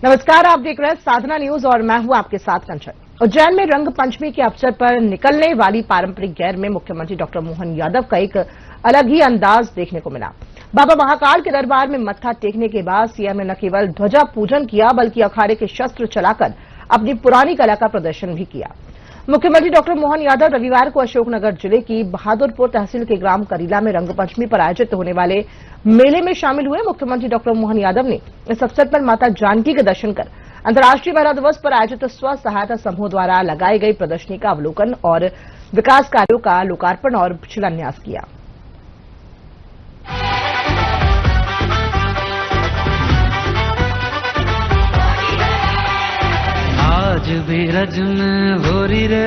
नमस्कार, आप देख रहे हैं साधना न्यूज और मैं हूं आपके साथ कंचन। उज्जैन में रंग पंचमी के अवसर पर निकलने वाली पारंपरिक गैर में मुख्यमंत्री डॉक्टर मोहन यादव का एक अलग ही अंदाज देखने को मिला। बाबा महाकाल के दरबार में मत्था टेकने के बाद सीएम ने न केवल ध्वजा पूजन किया बल्कि अखाड़े के शस्त्र चलाकर अपनी पुरानी कला का प्रदर्शन भी किया। मुख्यमंत्री डॉक्टर मोहन यादव रविवार को अशोकनगर जिले की बहादुरपुर तहसील के ग्राम करीला में रंगपंचमी पर आयोजित होने वाले मेले में शामिल हुए। मुख्यमंत्री डॉक्टर मोहन यादव ने इस अवसर पर माता जानकी के दर्शन कर अंतर्राष्ट्रीय महिला दिवस पर आयोजित स्व सहायता समूह द्वारा लगाई गई प्रदर्शनी का अवलोकन और विकास कार्यों का लोकार्पण और शिलान्यास किया। आज भी रज में भोरी रे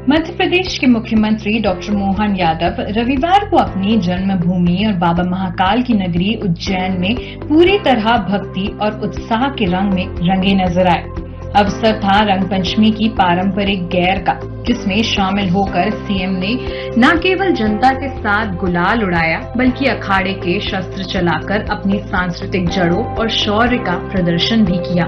मध्य प्रदेश के मुख्यमंत्री डॉक्टर मोहन यादव रविवार को अपनी जन्मभूमि और बाबा महाकाल की नगरी उज्जैन में पूरी तरह भक्ति और उत्साह के रंग में रंगे नजर आए। अवसर था रंगपंचमी की पारंपरिक गैर का, जिसमें शामिल होकर सीएम ने न केवल जनता के साथ गुलाल उड़ाया बल्कि अखाड़े के शस्त्र चलाकर अपनी सांस्कृतिक जड़ों और शौर्य का प्रदर्शन भी किया।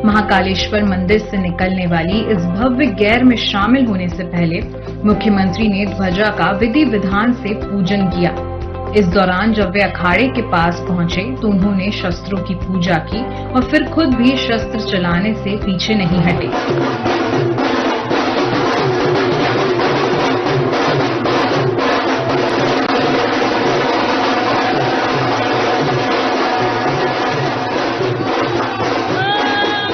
महाकालेश्वर मंदिर से निकलने वाली इस भव्य गैर में शामिल होने से पहले मुख्यमंत्री ने ध्वजा का विधि विधान से पूजन किया। इस दौरान जब वे अखाड़े के पास पहुंचे तो उन्होंने शस्त्रों की पूजा की और फिर खुद भी शस्त्र चलाने से पीछे नहीं हटे।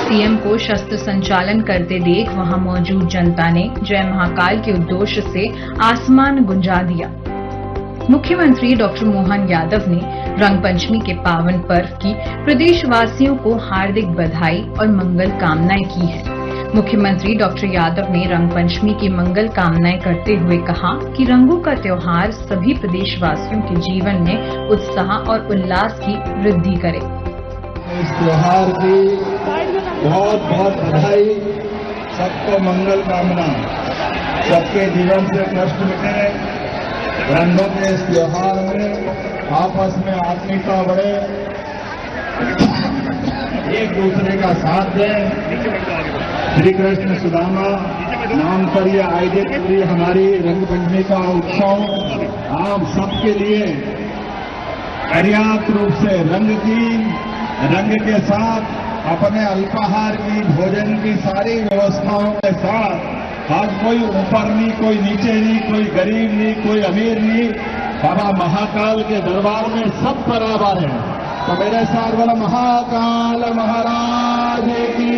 सीएम को शस्त्र संचालन करते देख वहां मौजूद जनता ने जय महाकाल के उद्घोष से आसमान गुंजा दिया। मुख्यमंत्री डॉक्टर मोहन यादव ने रंगपंचमी के पावन पर्व की प्रदेशवासियों को हार्दिक बधाई और मंगल कामनाएं की है। मुख्यमंत्री डॉक्टर यादव ने रंगपंचमी की मंगल कामनाएं करते हुए कहा कि रंगों का त्योहार सभी प्रदेशवासियों के जीवन में उत्साह और उल्लास की वृद्धि करे। इस त्योहार की बहुत बहुत बधाई, सबको मंगल कामना, सबके जीवन से कष्ट मिटे, रंगों के इस त्योहार में आपस में आत्मीयता बढ़े, एक दूसरे का साथ दें। श्री कृष्ण सुदामा नाम पर यह आयोजित हुई हमारी रंगपंचमी का उत्सव आप सबके लिए पर्याप्त रूप से रंग के साथ अपने अल्पाहार की, भोजन की सारी व्यवस्थाओं के साथ आज कोई ऊपर नहीं, कोई नीचे नहीं, कोई गरीब नहीं, कोई अमीर नहीं, बाबा महाकाल के दरबार में सब बराबर है। तो मेरे साथ बोला महाकाल महाराज की,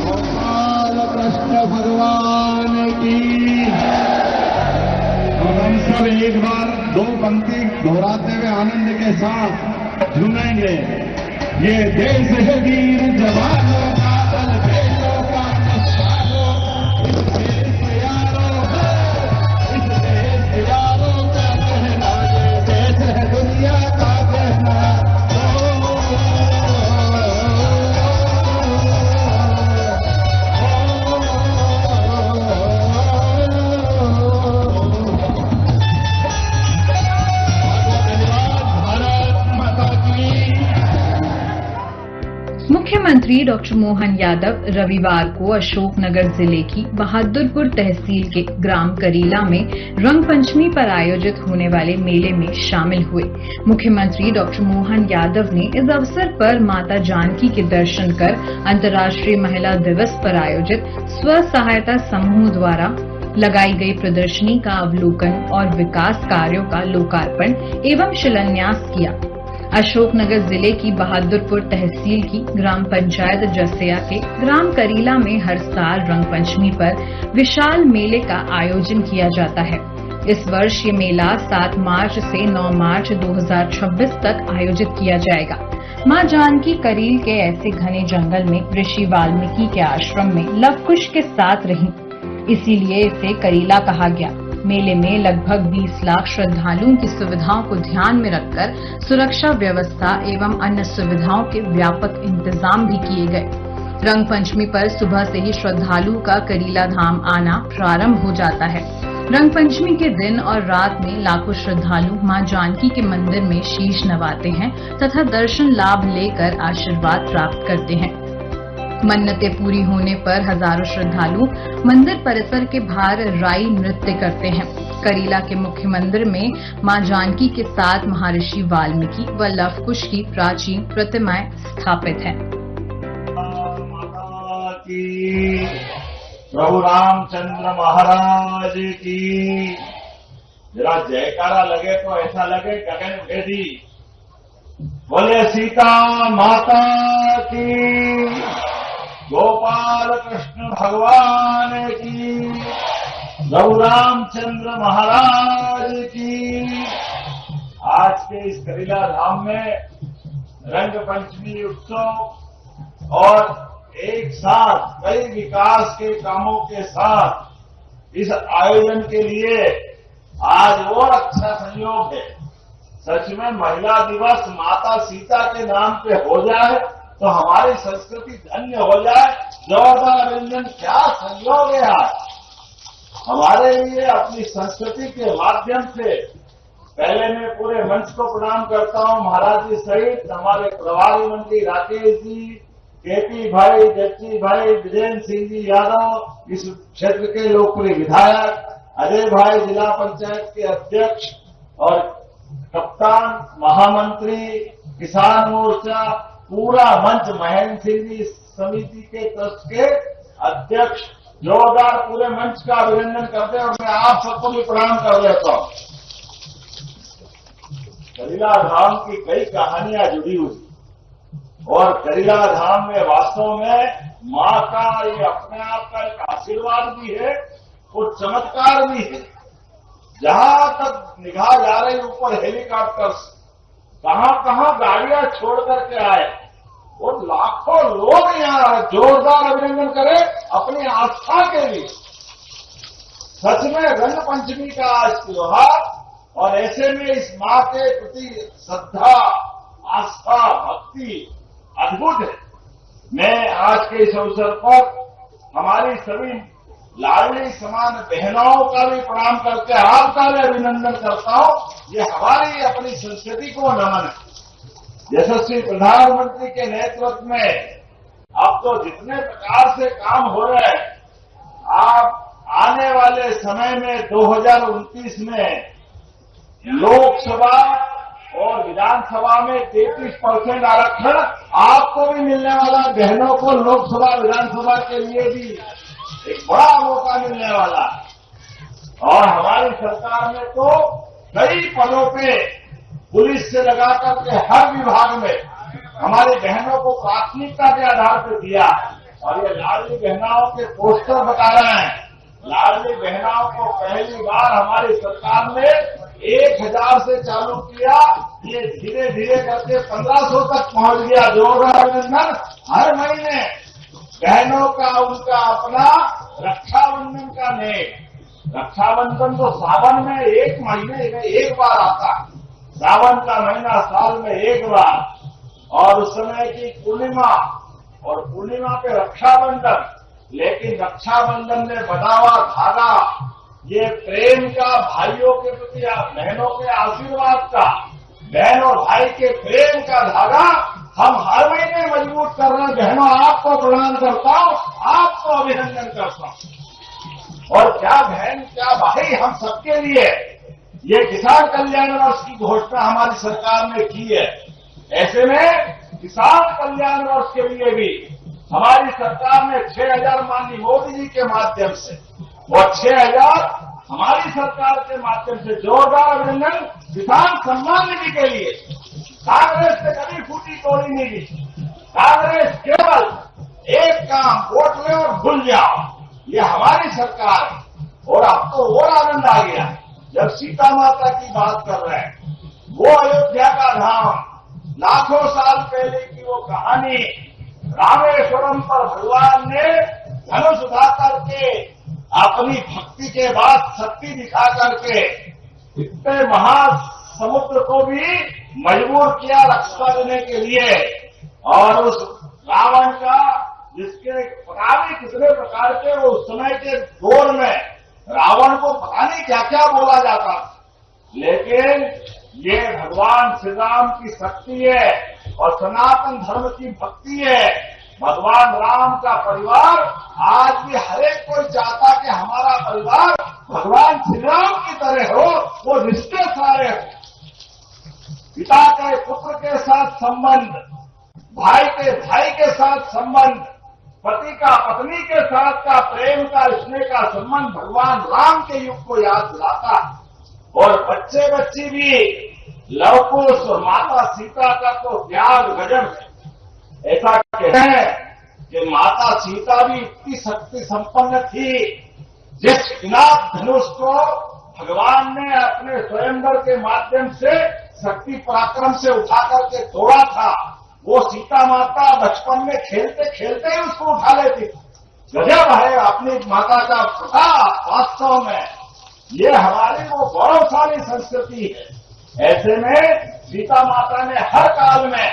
गोपाल कृष्ण भगवान की। और हम सब एक बार दो पंक्ति दोहराते हुए आनंद के साथ झूमेंगे। ये देश है वीर जवानों का, बल बेटों का निशानो, इस देश यारों का, इस देश यारों का कहना, ये देश है दुनिया का कहना। मुख्यमंत्री डॉक्टर मोहन यादव रविवार को अशोकनगर जिले की बहादुरपुर तहसील के ग्राम करीला में रंगपंचमी पर आयोजित होने वाले मेले में शामिल हुए। मुख्यमंत्री डॉक्टर मोहन यादव ने इस अवसर पर माता जानकी के दर्शन कर अंतर्राष्ट्रीय महिला दिवस पर आयोजित स्व सहायता समूह द्वारा लगाई गई प्रदर्शनी का अवलोकन और विकास कार्यों का लोकार्पण एवं शिलान्यास किया। अशोकनगर जिले की बहादुरपुर तहसील की ग्राम पंचायत जसिया के ग्राम करीला में हर साल रंगपंचमी पर विशाल मेले का आयोजन किया जाता है। इस वर्ष ये मेला 7 मार्च से 9 मार्च 2026 तक आयोजित किया जाएगा। मां जानकी करील के ऐसे घने जंगल में ऋषि वाल्मीकि के आश्रम में लव कुश के साथ रहीं, इसीलिए इसे करीला कहा गया। मेले में लगभग 20 लाख श्रद्धालुओं की सुविधाओं को ध्यान में रखकर सुरक्षा व्यवस्था एवं अन्य सुविधाओं के व्यापक इंतजाम भी किए गए। रंग पंचमी पर सुबह से ही श्रद्धालुओं का करीला धाम आना प्रारंभ हो जाता है। रंग पंचमी के दिन और रात में लाखों श्रद्धालु मां जानकी के मंदिर में शीश नवाते हैं तथा दर्शन लाभ लेकर आशीर्वाद प्राप्त करते हैं। मन्नतें पूरी होने पर हजारों श्रद्धालु मंदिर परिसर के बाहर राई नृत्य करते हैं। करीला के मुख्य मंदिर में मां जानकी के साथ महर्षि वाल्मीकि व लव कुश की प्राचीन प्रतिमाएं स्थापित हैं। प्रभु रामचंद्र महाराज की जरा जयकारा लगे तो ऐसा लगे गगन भेदी। बोले सीता माता की, गोपाल कृष्ण भगवान की, प्रभु रामचंद्र महाराज की। आज के इस करीला धाम में रंग पंचमी उत्सव और एक साथ कई विकास के कामों के साथ इस आयोजन के लिए आज और अच्छा संयोग है। सच में महिला दिवस माता सीता के नाम पे हो जाए तो हमारी संस्कृति धन्य हो जाए। जोरदार अभिनंदन, क्या संयोग है आज हमारे लिए। अपनी संस्कृति के माध्यम से पहले मैं पूरे मंच को प्रणाम करता हूं, महाराज जी सहित हमारे प्रभारी मंत्री राकेश जी, केपी भाई, जच्ची भाई, विजेंद्र सिंह जी यादव, इस क्षेत्र के लोकप्रिय विधायक, अजय भाई जिला पंचायत के अध्यक्ष और कप्तान, महामंत्री, किसान मोर्चा, पूरा मंच, महेंद्र सिंह जी समिति के ट्रस्ट के अध्यक्ष, जोरदार पूरे मंच का अभिनंदन करते हैं और मैं आप सबको भी प्रणाम कर देता हूं। करीला धाम की कई कहानियां जुड़ी हुई और करीला धाम में वास्तव में मां का ये अपने आप का एक आशीर्वाद भी है और चमत्कार भी है। जहां तक निगाह जा रही ऊपर हेलीकॉप्टर्स, कहां गाड़ियां छोड़ करके आए और लाखों लोग यहां जोरदार अभिनंदन करें अपनी आस्था के लिए। सच में रंग पंचमी का आज त्योहार और ऐसे में इस मां के प्रति श्रद्धा, आस्था, भक्ति अद्भुत है। मैं आज के इस अवसर पर हमारी सभी लाडली समान बहनों का भी प्रणाम करके आपका भी अभिनंदन करता हूं। ये हमारी अपनी संस्कृति को नमन है। यशस्वी प्रधानमंत्री के नेतृत्व में अब तो जितने प्रकार से काम हो रहे हैं, आप आने वाले समय में 2029 में लोकसभा और विधानसभा में 33% आरक्षण आपको भी मिलने वाला, बहनों को लोकसभा विधानसभा के लिए भी एक बड़ा मौका मिलने वाला। और हमारी सरकार ने तो कई पदों पे पुलिस से लगाकर के हर विभाग में हमारी बहनों को प्राथमिकता के आधार पर दिया। और ये लाडली बहनाओं के पोस्टर बता रहे हैं। लाडली बहनाओं को पहली बार हमारी सरकार ने 1000 से चालू किया, ये धीरे धीरे करके 1500 तक पहुंच गया। जोरदार अभिनंदन। हर महीने बहनों का उनका अपना रक्षाबंधन का नेक। रक्षाबंधन तो सावन में एक महीने में एक बार आता, सावन का महीना साल में एक बार, और उस समय की पूर्णिमा और पूर्णिमा पे रक्षाबंधन। लेकिन रक्षाबंधन में बंधा हुआ धागा, ये प्रेम का, भाइयों के प्रति बहनों के आशीर्वाद का, बहन और भाई के प्रेम का धागा हम हर महीने मजबूत कर रहे हैं। बहनों, आपको प्रणाम करता हूं, आपको अभिनंदन करता हूं। और क्या बहन क्या भाई, हम सबके लिए ये किसान कल्याण वर्ष की घोषणा हमारी सरकार ने की है। ऐसे में किसान कल्याण वर्ष के लिए भी हमारी सरकार ने 6000 माननीय मोदी जी के माध्यम से और 6000 हमारी सरकार के माध्यम से जोरदार अभिनंदन किसान सम्मान निधि के लिए। कांग्रेस ने कभी फूटी तोड़ी नहीं दी। कांग्रेस केवल एक काम, वोट ले और भूल जाओ, ये हमारी सरकार है। और अब तो और आनंद आ गया जब सीता माता की बात कर रहे हैं। वो अयोध्या का धाम, लाखों साल पहले की वो कहानी, रामेश्वरम पर भगवान ने धनुष उठा करके अपनी भक्ति के बाद शक्ति दिखा करके इतने महासमुद्र को भी मजबूर किया रक्षा देने के लिए। और उस रावण का जिसके पता नहीं कितने प्रकार के वो उस समय के दौर में रावण को पता नहीं क्या क्या बोला जाता, लेकिन ये भगवान श्री राम की शक्ति है और सनातन धर्म की भक्ति है। भगवान राम का परिवार आज भी हर एक कोई चाहता कि हमारा परिवार भगवान श्री राम की तरह हो, वो रिश्ते सारे हो। पिता के पुत्र के साथ संबंध, भाई के भाई के साथ संबंध, पति का पत्नी के साथ का प्रेम का स्नेह का संबंध भगवान राम के युग को याद दिलाता। और बच्चे बच्ची भी लव कुश और माता सीता का तो त्याग गजब है। ऐसा कहते हैं कि माता सीता भी इतनी शक्ति संपन्न थी, जिस किनाक धनुष को भगवान ने अपने स्वयंवर के माध्यम से शक्ति पराक्रम से उठा करके तोड़ा था, वो सीता माता बचपन में खेलते खेलते ही उसको उठा लेती। गजब है अपनी माता का प्रताप। वास्तव में ये हमारी वो गौरवशाली संस्कृति है। ऐसे में सीता माता ने हर काल में,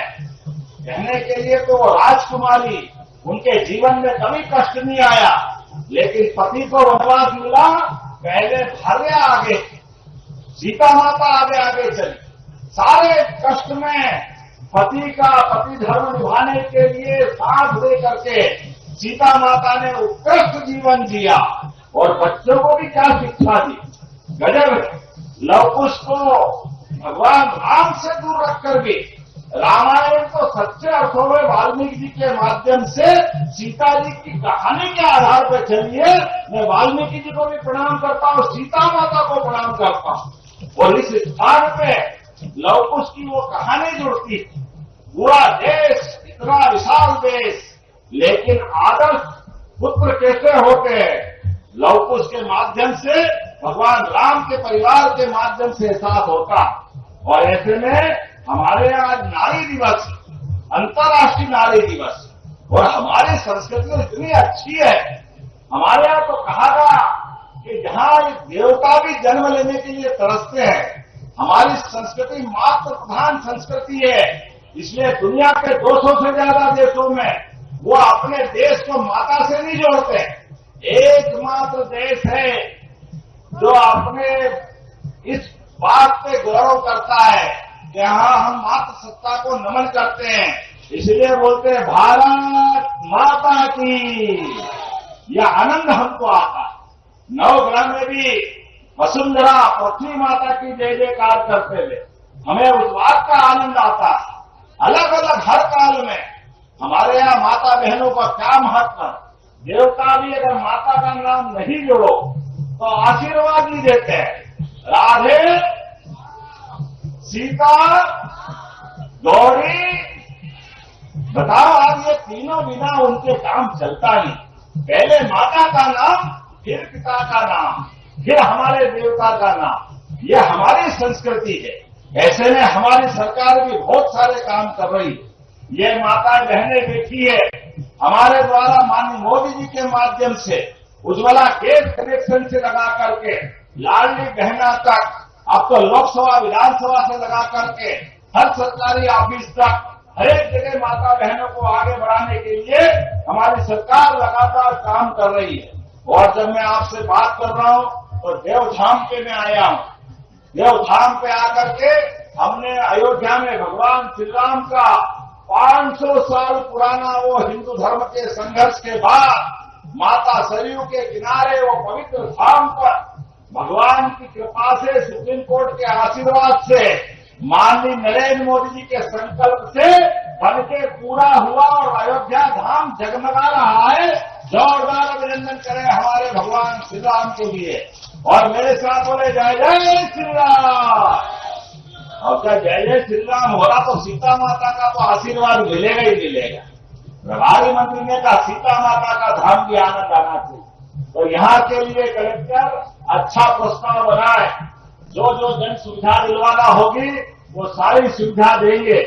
कहने के लिए तो वो राजकुमारी, उनके जीवन में कभी कष्ट नहीं आया, लेकिन पति को वनवास मिला, पहले भार्या आगे, सीता माता आगे आगे चली। सारे कष्ट में पति का पति धर्म निभाने के लिए साथ दे करके सीता माता ने उत्कृष्ट जीवन जिया और बच्चों को भी क्या शिक्षा दी। गजब है। लव कुश को भगवान राम से दूर रखकर भी रामायण को सच्चे अर्थों में वाल्मीकि जी के माध्यम से सीता जी की कहानी के आधार पर चलिए। मैं वाल्मीकि जी को भी प्रणाम करता हूँ, सीता माता को प्रणाम करता हूँ। और इस स्थान पे लव कुश की वो कहानी जुड़ती है। पूरा देश, इतना विशाल देश, लेकिन आदर्श पुत्र कैसे होते हैं? लव कुश के माध्यम से भगवान राम के परिवार के माध्यम से साथ होता। और ऐसे में हमारे यहाँ आज नारी दिवस, अंतर्राष्ट्रीय नारी दिवस, और हमारी संस्कृति इतनी अच्छी है। हमारे यहाँ तो कहा था कि जहाँ देवता भी जन्म लेने के लिए तरसते हैं। हमारी संस्कृति मातृ प्रधान संस्कृति है, इसलिए दुनिया के 200 से ज्यादा देशों में वो अपने देश को माता से नहीं जोड़ते। एकमात्र देश है जो अपने इस बात पे गौरव करता है कि हाँ, हम मातृ सत्ता को नमन करते हैं, इसलिए बोलते हैं भारत माता की। यह आनंद हमको आता। नवग्रह में भी वसुंधरा पृथ्वी माता की जय जयकार करते हुए हमें उस बात का आनंद आता है। अलग अलग हर काल में हमारे यहाँ माता बहनों का क्या महत्व। देवता भी अगर माता का नाम नहीं जोड़ो तो आशीर्वाद ही देते हैं। राधे, सीता, गौरी, बताओ आज ये तीनों बिना उनके काम चलता नहीं। पहले माता का नाम, फिर पिता का नाम, फिर हमारे देवता का नाम। ये हमारी संस्कृति है। ऐसे में हमारी सरकार भी बहुत सारे काम कर रही है। ये माताएं बहनें बैठी है, हमारे द्वारा माननीय मोदी जी के माध्यम से उज्ज्वला गैस कनेक्शन से लगा करके लाडली बहना तक, अब तो लोकसभा विधानसभा से लगा करके हर सरकारी ऑफिस तक हर एक जगह माता बहनों को आगे बढ़ाने के लिए हमारी सरकार लगातार काम कर रही है। और जब मैं आपसे बात कर रहा हूं तो देवधाम पे मैं आया हूं। देवधाम पे आकर के हमने अयोध्या में भगवान श्री राम का 500 साल पुराना वो हिंदू धर्म के संघर्ष के बाद माता सरयू के किनारे वो पवित्र धाम पर भगवान की कृपा से, सुप्रीम कोर्ट के आशीर्वाद से, माननीय नरेंद्र मोदी जी के संकल्प से बनके पूरा हुआ और अयोध्या धाम जगमगा रहा है। जोरदार अभिनंदन करें हमारे भगवान श्री राम के लिए। और मेरे साथ बोले जय जय श्री राम। और क्या जय जय श्री राम हो रहा तो सीता माता का तो आशीर्वाद मिलेगा ही मिलेगा। प्रभारी मंत्री ने कहा सीता माता का धाम भी आनंद आना चाहिए। तो यहाँ के लिए कलेक्टर अच्छा प्रस्ताव बनाए, जो जो जन सुविधा दिलवाना होगी वो सारी सुविधा देंगे।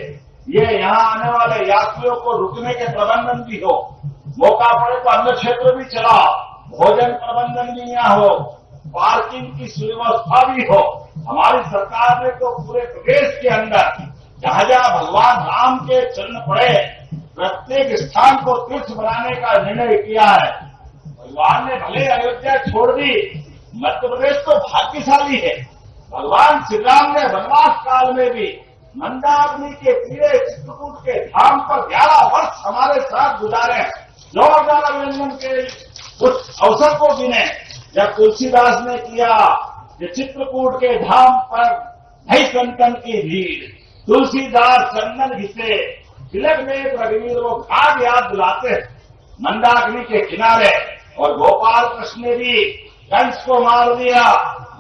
ये यहाँ आने वाले यात्रियों को रुकने के प्रबंधन भी हो, मौका पड़े तो अन्य क्षेत्र भी चलाओ। भोजन प्रबंधन भी यहाँ हो, पार्किंग की सुव्यवस्था भी हो। हमारी सरकार ने तो पूरे प्रदेश के अंदर जहां जहां भगवान राम के चरण पड़े, प्रत्येक स्थान को तीर्थ बनाने का निर्णय किया है। भगवान ने भले अयोध्या छोड़ दी, मध्य प्रदेश तो भाग्यशाली है। भगवान श्री राम ने वनवास काल में भी मंदाग्नि के तीरे चित्रकूट के धाम पर 11 वर्ष हमारे साथ गुजारे। जोरदार अभिनंदन के उस अवसर को गिने जब तुलसीदास ने किया कि चित्रकूट के धाम पर भई संतन की भीड़, तुलसीदास चंदन घिसे, तिलक में रघुवीर वो घाट याद दिलाते मंदाग्नि के किनारे। और गोपाल कृष्ण ने भी कंस को मार दिया,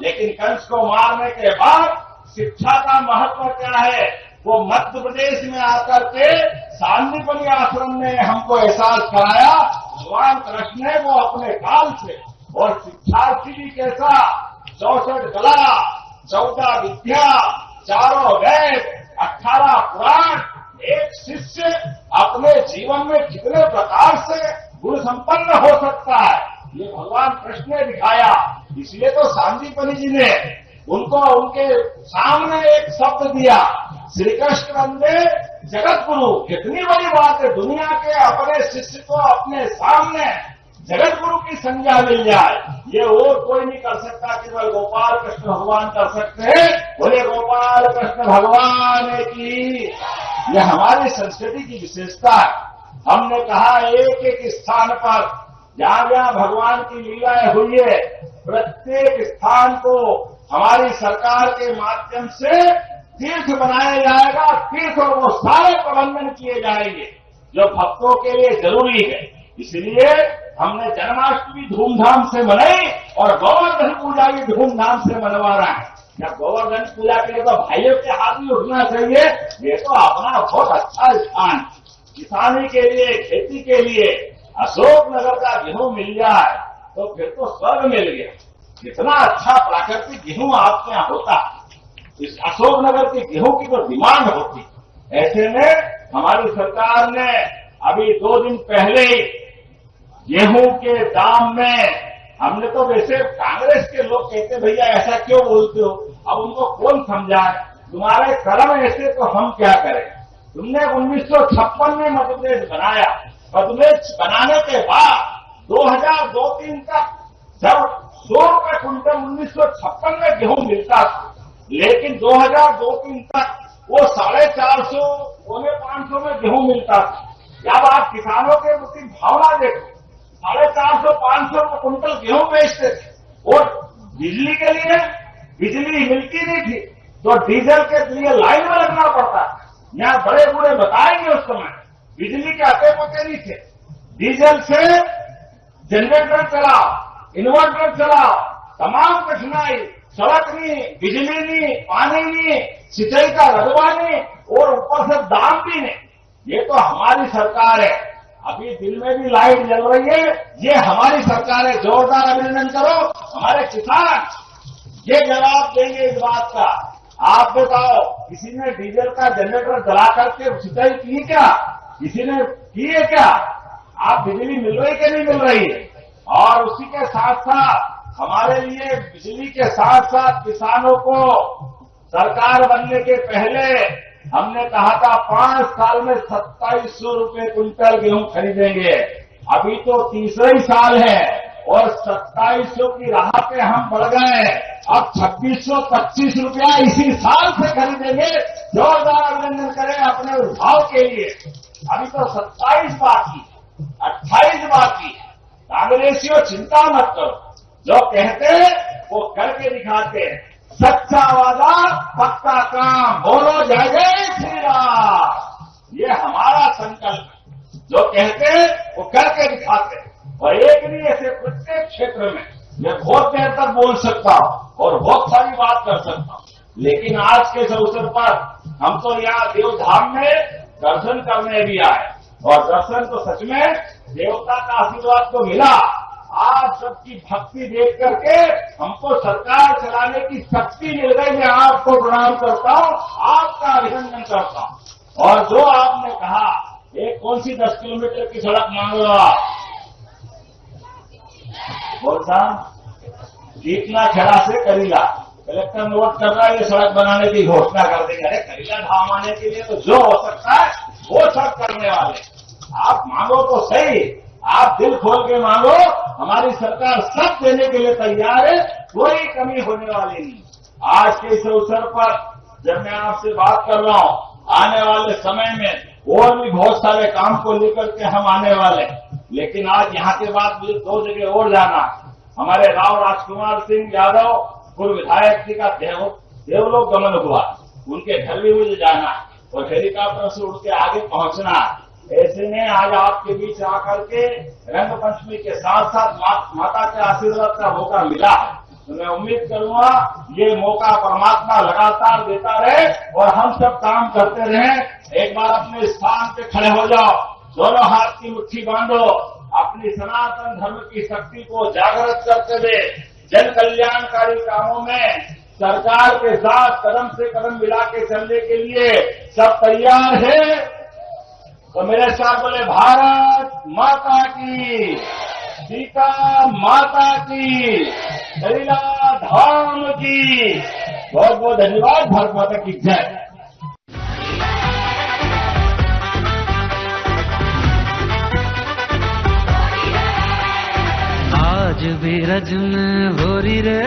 लेकिन कंस को मारने के बाद शिक्षा का महत्व क्या है वो मध्य प्रदेश में आकर के सांदीपनि आश्रम ने हमको एहसास कराया। भगवान कृष्ण ने वो अपने काल से, और शिक्षार्थी भी कैसा, 64 कला, 14 विद्या, 4 वेद, 18 पुराण, एक शिष्य अपने जीवन में कितने प्रकार से गुण संपन्न हो सकता है, ये भगवान कृष्ण ने दिखाया। इसलिए तो सांदीपनि जी ने उनको उनके सामने एक शब्द दिया, श्री कृष्ण वंदे जगत गुरु। कितनी बड़ी बात है, दुनिया के अपने शिष्य को अपने सामने जगत गुरु की संज्ञा मिल जाए, ये और कोई नहीं कर सकता, केवल गोपाल कृष्ण भगवान कर सकते हैं। बोले गोपाल कृष्ण भगवान की। ये हमारी संस्कृति की विशेषता है। हमने कहा एक एक स्थान पर जहां जहां भगवान की लीलाएं हुई है, प्रत्येक स्थान को हमारी सरकार के माध्यम से तीर्थ बनाया जाएगा। तीर्थ और वो सारे प्रबंधन किए जाएंगे जो भक्तों के लिए जरूरी है। इसलिए हमने जन्माष्टमी धूमधाम से मनाई और गोवर्धन पूजा भी धूमधाम से मनवा रहा है। जब गोवर्धन पूजा के लिए तो भाइयों के हाथ में उठना चाहिए। ये तो अपना बहुत अच्छा स्थान, किसानी के लिए, खेती के लिए अशोकनगर का गेहूं मिल जाए तो फिर तो स्वर्ग मिल गया। इतना अच्छा प्राकृतिक गेहूं आपके यहाँ होता है, इस अशोकनगर के गेहूं की तो डिमांड होती। ऐसे में हमारी सरकार ने अभी 2 दिन पहले गेहूं के दाम में, हमने तो वैसे कांग्रेस के लोग कहते भैया ऐसा क्यों बोलते हो, अब उनको कौन समझाए, तुम्हारे कर्म ऐसे तो हम क्या करें। तुमने 1956 में मध्य प्रदेश बनाया, मध्य प्रदेश बनाने के बाद 2002-03 तक जब 100 रुपए क्विंटल 1956 में गेहूं मिलता था, लेकिन 2002-03 तक वो 450, 550 में गेहूं मिलता था। जब आप किसानों के प्रति भावना देखो, 450-500 रुपए क्विंटल गेहूं बेचते थे और बिजली के लिए बिजली मिलती नहीं थी तो डीजल के लिए लाइन में लगना पड़ता। यहाँ बड़े बूढ़े बताएंगे उस समय बिजली के अते पते नहीं थे, डीजल से जनरेटर चलाओ, इन्वर्टर चलाओ, तमाम कठिनाई, सड़क नहीं, बिजली नहीं, पानी नहीं, सिंचाई का रकबा नहीं और ऊपर से दाम भी नहीं। ये तो हमारी सरकार है। अभी दिन में भी लाइट जल रही है, ये हमारी सरकार है। जोरदार अभिनंदन करो हमारे किसान, ये जवाब देंगे इस बात का। आप बताओ, किसी ने डीजल का जनरेटर जला करके सिंचाई की क्या? किसी ने की है क्या? आप बिजली मिल रही कि नहीं मिल रही है? और उसी के साथ साथ हमारे लिए बिजली के साथ साथ किसानों को सरकार बनने के पहले हमने कहा था 5 साल में 2700 रुपए क्विंटल गेहूं खरीदेंगे। अभी तो तीसरा ही साल है और 2700 की राह पे हम बढ़ गए। अब 2625 रुपया इसी साल से खरीदेंगे। जोरदार अभिनंदन करें अपने उद्भाव के लिए। अभी तो 27 बाकी, 28 बाकी। कांग्रेसियों चिंता मत करो, जो कहते हैं वो करके दिखाते हैं। सच्चा वादा पक्का काम, बोलो जय जय श्री राम। ये हमारा संकल्प है। जो कहते हैं वो करके दिखाते हैं। और एक नहीं, ऐसे प्रत्येक क्षेत्र में मैं बहुत देर तक बोल सकता हूं और बहुत सारी बात कर सकता हूं, लेकिन आज के इस अवसर पर हम तो यहाँ देवधाम में दर्शन करने भी आए और दर्शन तो सच में देवता का आशीर्वाद तो मिला। आप सबकी भक्ति देख करके हमको सरकार चलाने की शक्ति मिल गई। मैं आपको प्रणाम करता हूं, आपका अभिनंदन करता हूं। और जो आपने कहा, एक कौन सी 10 किलोमीटर की सड़क मांग लो आप, बोलता जीतना खड़ा से करीला, कलेक्टर नोट कर रहा है, ये सड़क बनाने की घोषणा कर देंगे। अरे करीला धाम आने के लिए तो जो हो सकता है वो सब करने वाले। आप मांगो तो सही, आप दिल खोल के मांगो, हमारी सरकार सब देने के लिए तैयार है, कोई कमी होने वाली नहीं। आज के इस अवसर पर जब मैं आपसे बात कर रहा हूं, आने वाले समय में और भी बहुत सारे काम को लेकर के हम आने वाले, लेकिन आज यहाँ के बाद मुझे 2 जगह और जाना। हमारे राव राजकुमार सिंह यादव पूर्व विधायक जी का देवलोक गमन हुआ, उनके घर भी मुझे जाना और हेलीकॉप्टर से उड़ के आगे पहुंचना। ऐसे में आज आपके बीच आकर के रंग पंचमी के साथ साथ माता के आशीर्वाद का मौका मिला है, तो मैं उम्मीद करूंगा ये मौका परमात्मा लगातार देता रहे और हम सब काम करते रहें। एक बार अपने स्थान पे खड़े हो जाओ, दोनों हाथ की मुट्ठी बांधो, अपनी सनातन धर्म की शक्ति को जागृत करते हुए जन कल्याणकारी कामों में सरकार के साथ कदम से कदम मिला के चलने के लिए सब तैयार है। तो मेरे साथ बोले भारत माता की, सीता माता की, करीला धाम की। बहुत बहुत धन्यवाद। भारत माता की जय। आज भी रज में हो रही रे